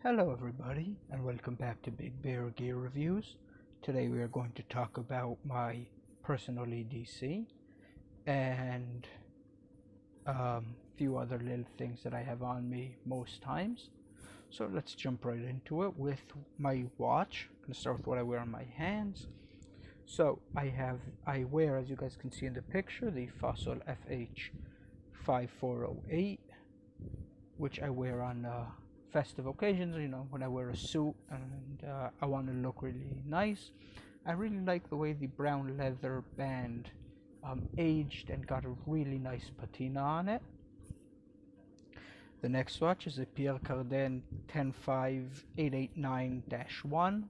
Hello everybody and welcome back to Big Bear Gear Reviews. Today we are going to talk about my personal EDC and a few other little things that I have on me most times. So let's jump right into it with my watch. I'm going to start with what I wear on my hands. So I wear, as you guys can see in the picture, the Fossil FH5408, which I wear on festive occasions, when I wear a suit and I want to look really nice. I really like the way the brown leather band aged and got a really nice patina on it. The next watch is a Pierre Cardin 10889-1.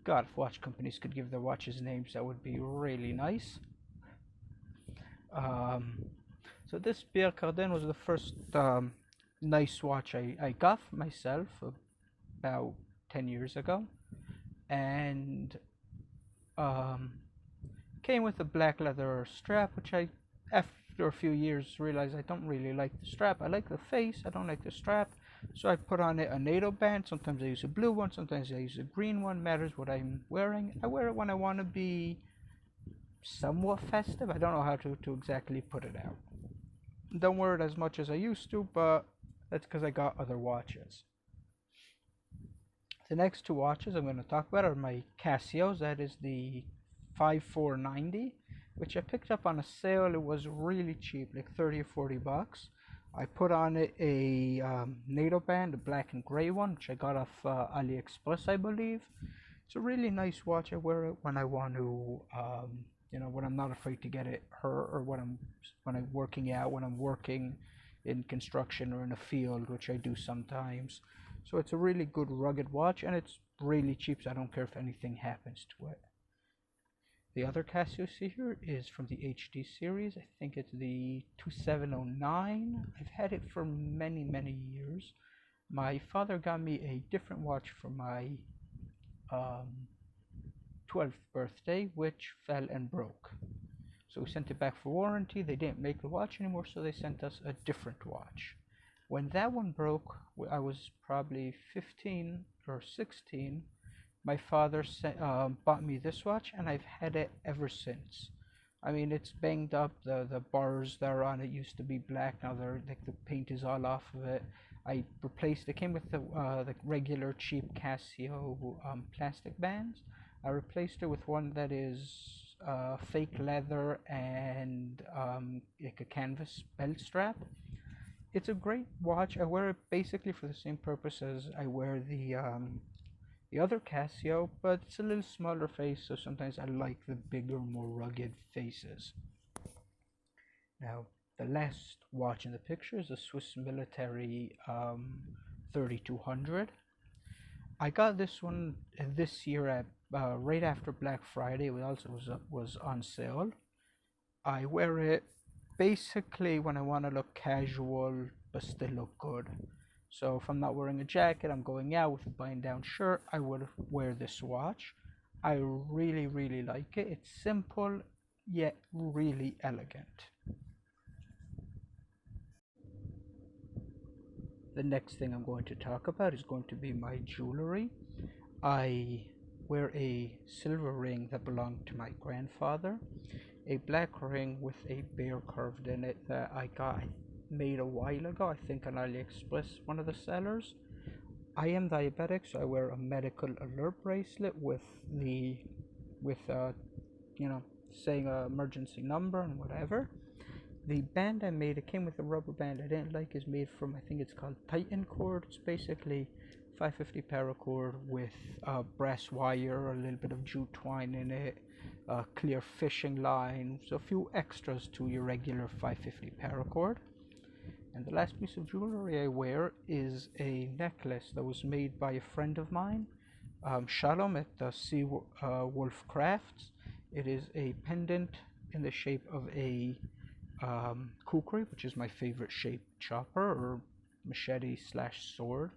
God, if watch companies could give their watches names, that would be really nice. So this Pierre Cardin was the first nice watch I got for myself about 10 years ago, and came with a black leather strap, which I, after a few years, realized I don't really like the strap. I like the face, I don't like the strap, so I put on it a NATO band. Sometimes I use a blue one, sometimes I use a green one, matters what I'm wearing. I wear it when I want to be somewhat festive. I don't know how to exactly put it out. Don't wear it as much as I used to, but that's because I got other watches. The next two watches I'm going to talk about are my Casios. That is the 5490, which I picked up on a sale. It was really cheap, like 30 or 40 bucks. I put on it a NATO band, a black and gray one, which I got off AliExpress, I believe. It's a really nice watch. I wear it when I want to, when I'm not afraid to get it hurt, or when I'm working out, when I'm working in construction or in a field, which I do sometimes. So it's a really good rugged watch, and it's really cheap, so I don't care if anything happens to it. The other Casio see here is from the HD series. I think it's the 2709. I've had it for many years. My father got me a different watch for my 12th birthday, which fell and broke. So we sent it back for warranty. They didn't make the watch anymore, so they sent us a different watch. When that one broke, I was probably 15 or 16. My father bought me this watch, and I've had it ever since. I mean, it's banged up. The bars that are on it used to be black. Now they're like, the paint is all off of it. I replaced it. Came with the regular cheap Casio plastic bands. I replaced it with one that is fake leather and like a canvas belt strap. It's a great watch. I wear it basically for the same purpose as I wear the other Casio, but it's a little smaller face, so sometimes I like the bigger, more rugged faces. Now, the last watch in the picture is a Swiss military 3200. I got this one this year at right after Black Friday. It also was on sale. I wear it basically when I want to look casual but still look good. So if I'm not wearing a jacket, I'm going out with a button-down shirt, I would wear this watch. I really like it. It's simple yet really elegant. The next thing I'm going to talk about is going to be my jewelry. I wear a silver ring that belonged to my grandfather, a black ring with a bear carved in it that I got made a while ago, I think on AliExpress, one of the sellers. I am diabetic, so I wear a medical alert bracelet with saying an emergency number and whatever. The band I made, it came with a rubber band I didn't like, is made from, I think it's called Titan cord. It's basically 550 paracord with brass wire, a little bit of jute twine in it, a clear fishing line, so a few extras to your regular 550 paracord. And the last piece of jewelry I wear is a necklace that was made by a friend of mine, Shalom, at the Sea Wolf Crafts. It is a pendant in the shape of a kukri, which is my favorite shape chopper or machete / sword,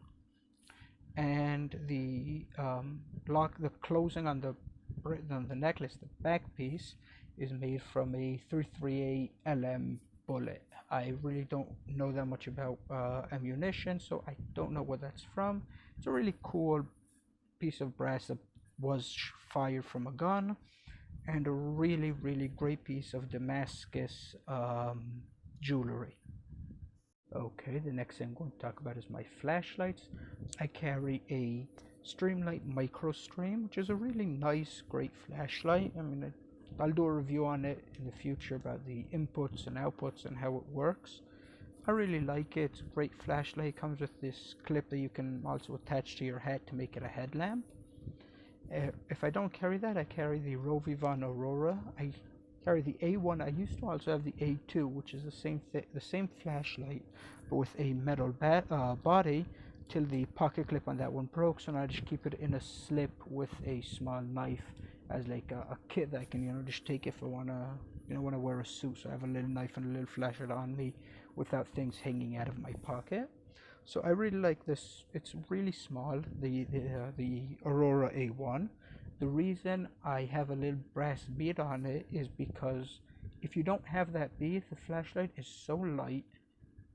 and the closing on the necklace, the back piece, is made from a 338 LM bullet. I really don't know that much about ammunition, so I don't know where that's from. It's a really cool piece of brass that was fired from a gun, and a really great piece of Damascus jewelry. Okay, the next thing I'm going to talk about is my flashlights. I carry a Stramlight microstrem, which is a really nice, great flashlight. I mean, I'll do a review on it in the future about the inputs and outputs and how it works. I really like it. It's a great flashlight. It comes with this clip that you can also attach to your head to make it a headlamp. If I don't carry that, I carry the Rovivan Aurora. I carry the A1. I used to also have the A2, which is the same flashlight, but with a metal body, till the pocket clip on that one broke. So now I just keep it in a slip with a small knife as like a kit that I can just take if I wanna when I wear a suit. So I have a little knife and a little flashlight on me without things hanging out of my pocket. So I really like this. It's really small, the Aurora A1. The reason I have a little brass bead on it is because if you don't have that bead, the flashlight is so light,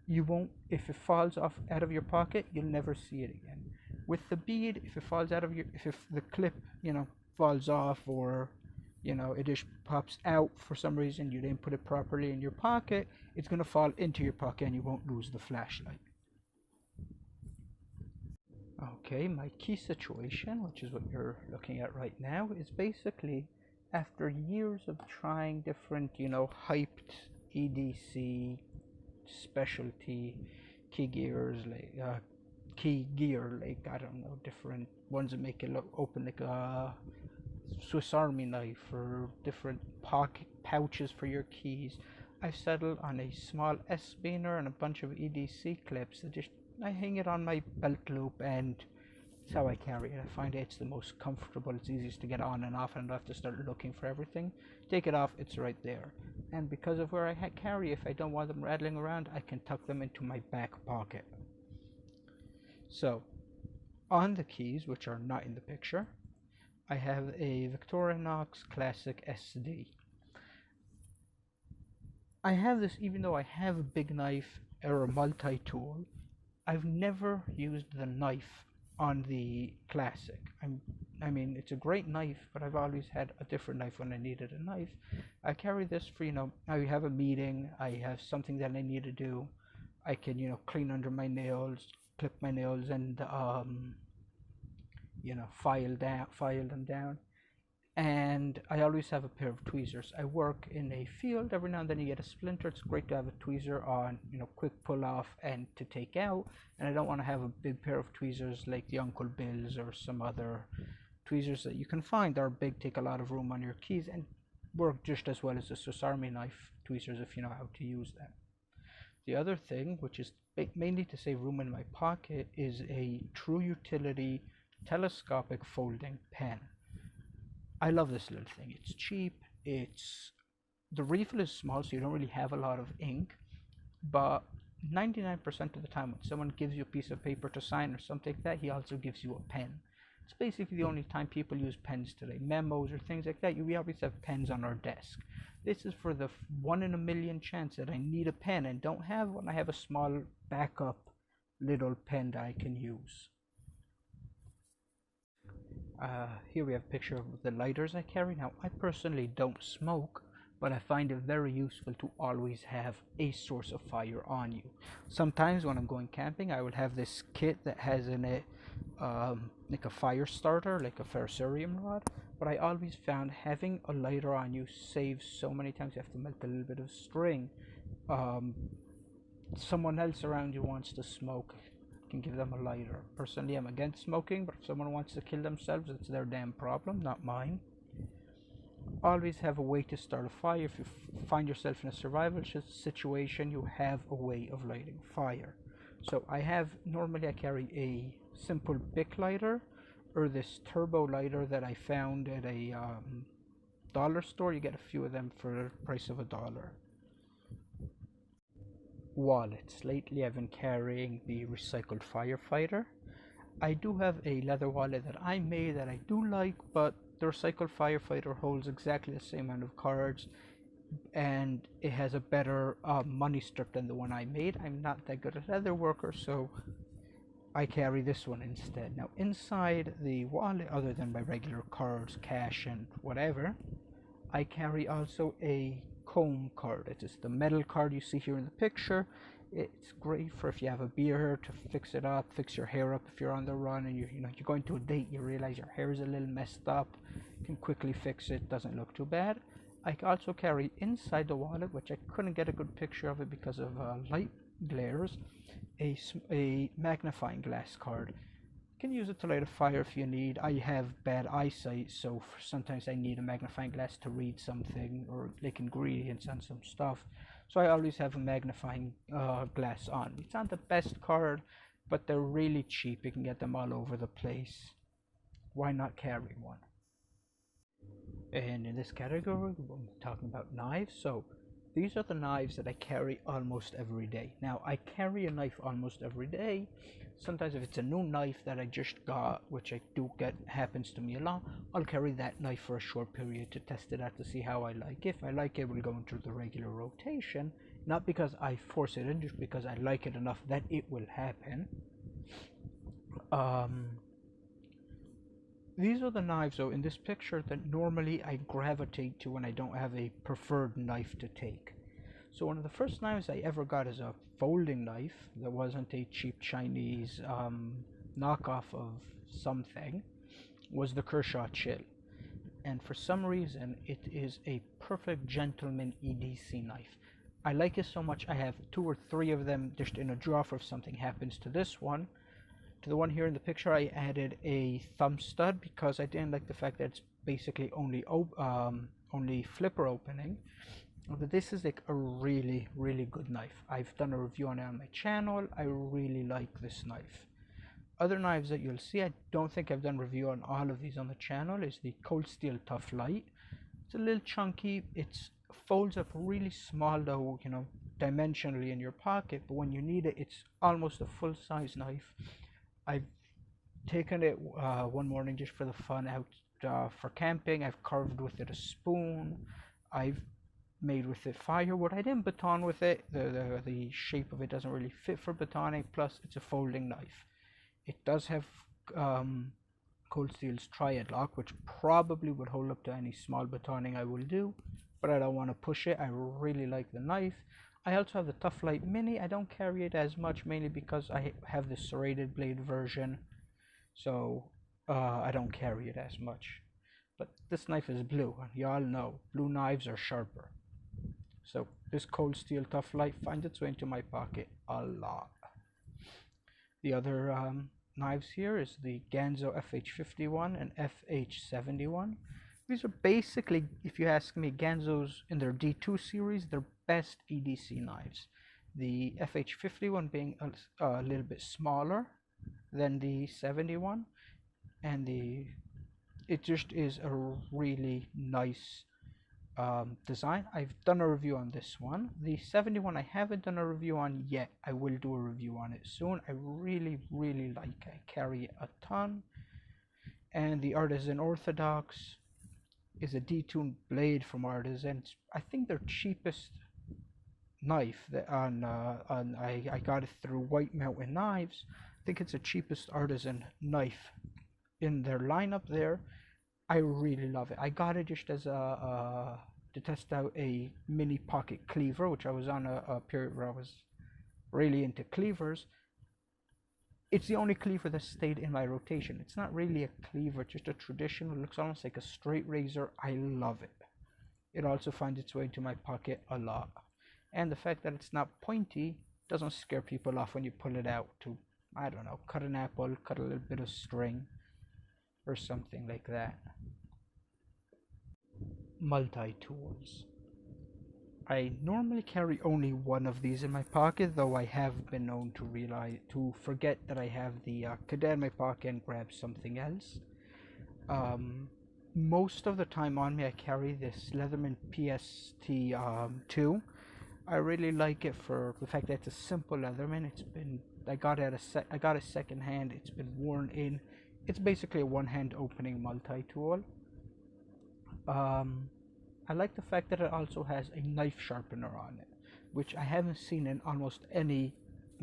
you won't, if it falls off out of your pocket, you'll never see it again. With the bead, if it falls out of your, if the clip, falls off, or it just pops out for some reason, you didn't put it properly in your pocket, it's going to fall into your pocket and you won't lose the flashlight. Okay, my key situation, which is what you're looking at right now, is basically after years of trying different, hyped EDC specialty key gear, like I don't know, different ones that make it look open like a Swiss Army knife, or different pocket pouches for your keys. I've settled on a small S-biner and a bunch of EDC clips that I hang it on my belt loop, and it's how I carry it. I find it's the most comfortable, it's easiest to get on and off, and I don't have to start looking for everything. Take it off, it's right there. And because of where I carry, if I don't want them rattling around, I can tuck them into my back pocket. So, on the keys, which are not in the picture, I have a Victorinox Classic SD. I have this even though I have a big knife or a multi-tool. I've never used the knife on the Classic. I mean, it's a great knife, but I've always had a different knife when I needed a knife. I carry this for, I have a meeting, I have something that I need to do. I can, clean under my nails, clip my nails, and, file them down. And I always have a pair of tweezers. I work in a field. Every now and then you get a splinter. It's great to have a tweezer on, quick pull off and to take out. And I don't want to have a big pair of tweezers like the Uncle Bill's or some other tweezers that you can find that are big, take a lot of room on your keys, and work just as well as the Swiss Army knife tweezers if you know how to use them. The other thing, which is mainly to save room in my pocket, is a true utility telescopic folding pen. I love this little thing. It's cheap. The refill is small, so you don't really have a lot of ink, but 99% of the time when someone gives you a piece of paper to sign or something like that, he also gives you a pen. It's basically the only time people use pens today. Memos or things like that, we always have pens on our desk. This is for the 1 in a million chance that I need a pen and don't have one. I have a small backup little pen that I can use. Here we have a picture of the lighters I carry. Now, I personally don't smoke, but I find it very useful to always have a source of fire on you. Sometimes when I'm going camping, I will have this kit that has in it like a fire starter, like a ferrocerium rod, but I always found having a lighter on you saves so many times. You have to melt a little bit of string. Someone else around you wants to smoke, can give them a lighter. Personally, I'm against smoking, but if someone wants to kill themselves, it's their damn problem, not mine. Always have a way to start a fire. If you find yourself in a survival situation, you have a way of lighting fire. So normally I carry a simple Bic lighter, or this turbo lighter that I found at a dollar store. You get a few of them for the price of $1. Wallets. Lately I've been carrying the recycled firefighter. I do have a leather wallet that I made that I do like, but the recycled firefighter holds exactly the same amount of cards. and it has a better money strip than the one I made. I'm not that good at leather worker, so I carry this one instead. Now inside the wallet, other than my regular cards, cash and whatever, I carry also a comb card. It is the metal card you see here in the picture. It's great for if you have a beard to fix it up, fix your hair up if you're on the run and you're going to a date, you realize your hair is a little messed up, you can quickly fix it, doesn't look too bad. I also carry inside the wallet, which I couldn't get a good picture of it because of light glares, a magnifying glass card. You can use it to light a fire if you need. I have bad eyesight, so sometimes I need a magnifying glass to read something or like ingredients on some stuff. So I always have a magnifying glass on. It's not the best card, but they're really cheap. You can get them all over the place. Why not carry one? And in this category, we're talking about knives. So these are the knives that I carry almost every day. Now I carry a knife almost every day. Sometimes if it's a new knife that I just got, which I do get, happens to me a lot, I'll carry that knife for a short period to test it out to see how I like it. If I like it, we'll go into the regular rotation. Not because I force it in, just because I like it enough that it will happen. These are the knives, though, in this picture that normally I gravitate to when I don't have a preferred knife to take. So one of the first knives I ever got is a folding knife that wasn't a cheap Chinese knockoff of something, was the Kershaw Chill. And for some reason, it is a perfect gentleman EDC knife. I like it so much, I have 2 or 3 of them just in a drawer for if something happens to this one. To the one here in the picture, I added a thumb stud because I didn't like the fact that it's basically only flipper opening. But this is like a really good knife. I've done a review on it on my channel. I really like this knife. Other knives that you'll see, I don't think I've done review on all of these on the channel, is the cold steel tuff lite. It's a little chunky. It folds up really small though, dimensionally in your pocket, but when you need it, it's almost a full-size knife. I've taken it one morning just for the fun out for camping. I've carved with it a spoon. I've made with it firewood. I didn't baton with it. The shape of it doesn't really fit for batoning. Plus, it's a folding knife. It does have Cold Steel's Triad lock, which probably would hold up to any small batoning I will do, but I don't want to push it. I really like the knife. I also have the Tuff Lite Mini. I don't carry it as much, mainly because I have the serrated blade version, so I don't carry it as much. But this knife is blue, and y'all know blue knives are sharper. So this Cold Steel Tuff Lite finds its way into my pocket a lot. The other knives here is the Ganzo FH51 and FH71. These are basically, if you ask me, Ganzo's in their D2 series, their best EDC knives. The FH51 being a little bit smaller than the 71, and it just is a really nice design. I've done a review on this one. The 71 I haven't done a review on yet. I will do a review on it soon. I really like it. I carry it a ton. And the Artisan Orthodox is a detuned blade from Artisan. I think their cheapest knife that I got it through White Mountain Knives. I think it's the cheapest Artisan knife in their lineup there. I really love it. I got it just as to test out a mini pocket cleaver, which I was on a period where I was really into cleavers. It's the only cleaver that stayed in my rotation. It's not really a cleaver, it's just a traditional. It looks almost like a straight razor. I love it. It also finds its way into my pocket a lot. And the fact that it's not pointy doesn't scare people off when you pull it out to, I don't know, cut an apple, cut a little bit of string, or something like that. Multitools. I normally carry only one of these in my pocket, though I have been known to forget that I have the cadet in my pocket and grab something else. Most of the time on me I carry this Leatherman Pst2. I really like it for the fact that it's a simple Leatherman. I got it second hand. It's been worn in. It's basically a one-hand opening multi-tool. I like the fact that it also has a knife sharpener on it, which I haven't seen in almost any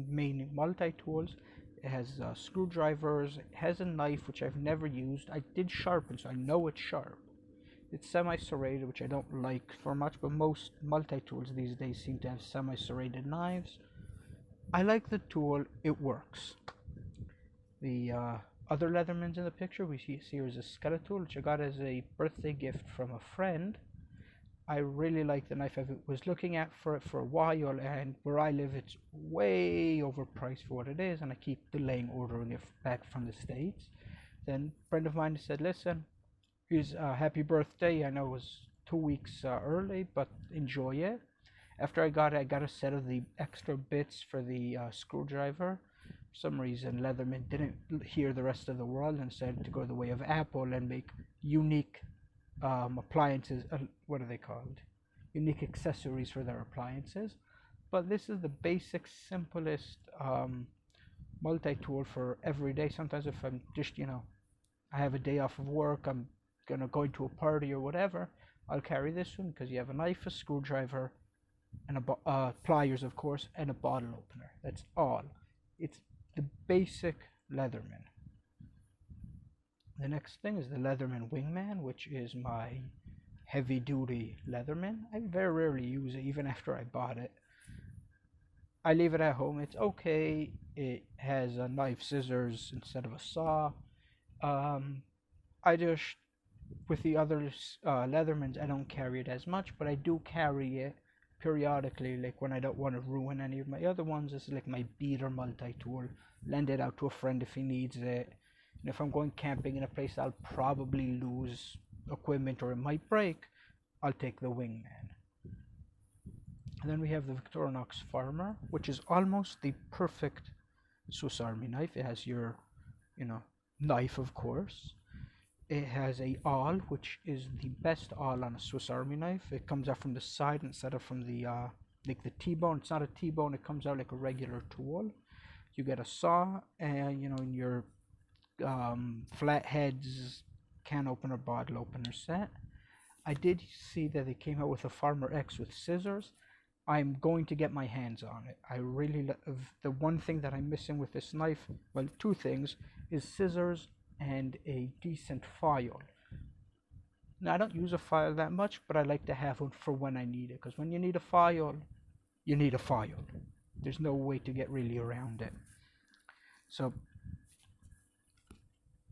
main multi-tools. It has screwdrivers, it has a knife, which I've never used. I did sharpen, so I know it's sharp. It's semi-serrated, which I don't like for much, but most multi-tools these days seem to have semi-serrated knives. I like the tool, it works. The other Leathermans in the picture we see here is a Skeletool, which I got as a birthday gift from a friend. I really like the knife. I was looking at for it for a while, and where I live it's way overpriced for what it is, and I keep delaying ordering it back from the States. Then a friend of mine said, listen, here's a happy birthday. I know it was 2 weeks early, but enjoy it. After I got it, I got a set of the extra bits for the screwdriver. For some reason, Leatherman didn't hear the rest of the world and decided to go the way of Apple and make unique appliances. What are they called? Unique accessories for their appliances. But this is the basic, simplest multi-tool for every day. Sometimes if I'm just, I have a day off of work, I'm gonna go into a party or whatever, I'll carry this one because you have a knife, a screwdriver, and pliers, of course, and a bottle opener. That's all. It's the basic Leatherman. The next thing is the Leatherman Wingman, which is my heavy duty Leatherman. I very rarely use it, even after I bought it. I leave it at home. It's okay. It has a knife, scissors instead of a saw. I just, with the other Leathermans, I don't carry it as much, but I do carry it periodically, like when I don't want to ruin any of my other ones. It's like my beater multi-tool. Lend it out to a friend if he needs it. And if I'm going camping in a place I'll probably lose equipment or it might break, I'll take the Wingman. And then we have the Victorinox Farmer, which is almost the perfect Swiss Army knife. It has your, knife, of course. It has a awl, which is the best awl on a Swiss Army knife. It comes out from the side instead of from the like the T-bone. It's not a T-bone. It comes out like a regular tool. You get a saw, and in your flatheads, can opener, bottle opener set. I did see that they came out with a Farmer X with scissors. I'm going to get my hands on it. I really love the one thing that I'm missing with this knife. Well, two things is scissors and a decent file. Now I don't use a file that much, but I like to have one for when I need it, because when you need a file, you need a file. There's no way to get really around it. So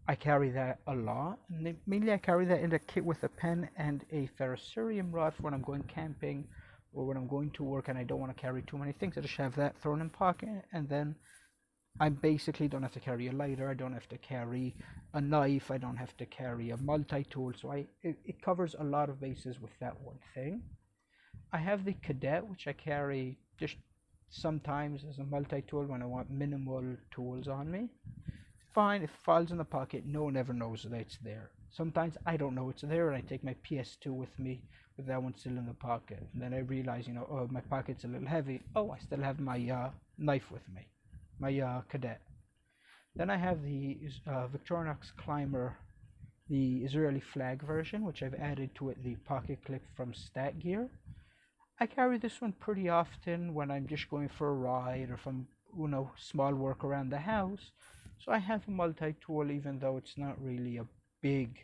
I carry that a lot, and mainly I carry that in a kit with a pen and a ferrocerium rod for when I'm going camping or when I'm going to work and I don't want to carry too many things. I just have that thrown in pocket, and then I basically don't have to carry a lighter, I don't have to carry a knife, I don't have to carry a multi-tool, so it covers a lot of bases with that one thing. I have the Cadet, which I carry just sometimes as a multi-tool when I want minimal tools on me. Fine, if it falls in the pocket, no one ever knows that it's there. Sometimes I don't know it's there, and I take my PS2 with me with that one still in the pocket. And then I realize, oh, my pocket's a little heavy. Oh, I still have my knife with me, my Cadet. Then I have the Victorinox Climber, the Israeli flag version, which I've added to it the pocket clip from Stat Gear. I carry this one pretty often when I'm just going for a ride or from small work around the house. So I have a multi-tool, even though it's not really a big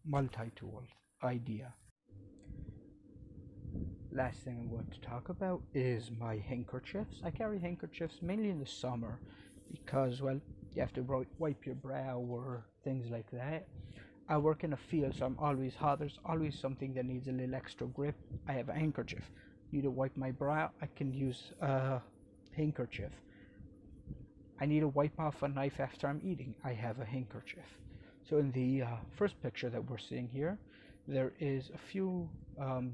multi-tool idea. Last thing I'm going to talk about is my handkerchiefs. I carry handkerchiefs mainly in the summer because, well, you have to wipe your brow or things like that. I work in a field, so I'm always hot. There's always something that needs a little extra grip. I have a handkerchief. Need to wipe my brow, I can use a handkerchief. I need to wipe off a knife after I'm eating. I have a handkerchief. So in the first picture that we're seeing here, there is a few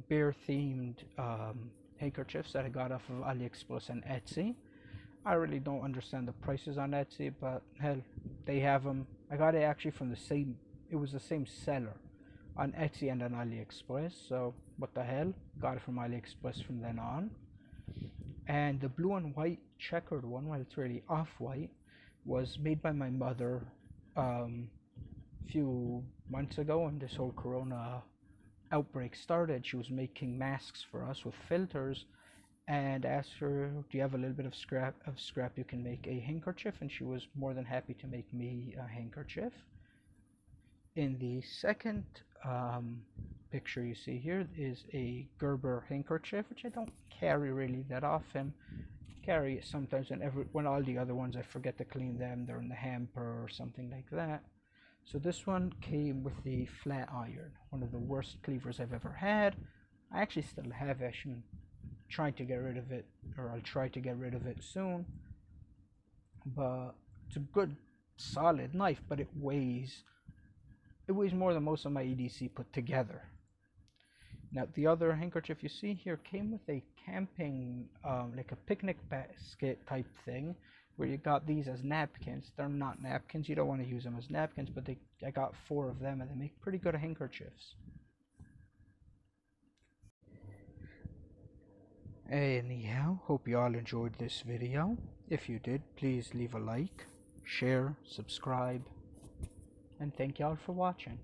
bear-themed handkerchiefs that I got off of AliExpress and Etsy. I really don't understand the prices on Etsy, but hell, they have them. I got it actually from it was the same seller on Etsy and on AliExpress, so what the hell, got it from AliExpress from then on. And the blue and white checkered one, well, it's really off-white, was made by my mother a few months ago when this whole corona outbreak started, she was making masks for us with filters, and asked her, do you have a little bit of scrap you can make a handkerchief, and she was more than happy to make me a handkerchief. In the second picture you see here is a Gerber handkerchief, which I don't carry really that often. Carry it sometimes when all the other ones I forget to clean them, they're in the hamper or something like that. So this one came with the flat iron, one of the worst cleavers I've ever had. I actually still have it. I'm trying to get rid of it, or I'll try to get rid of it soon. But it's a good solid knife, but it weighs more than most of my EDC put together. Now the other handkerchief you see here came with a camping, like a picnic basket type thing, where you got these as napkins. They're not napkins, you don't want to use them as napkins, but I got 4 of them and they make pretty good handkerchiefs. Anyhow, hope you all enjoyed this video. If you did, please leave a like, share, subscribe, and thank you all for watching.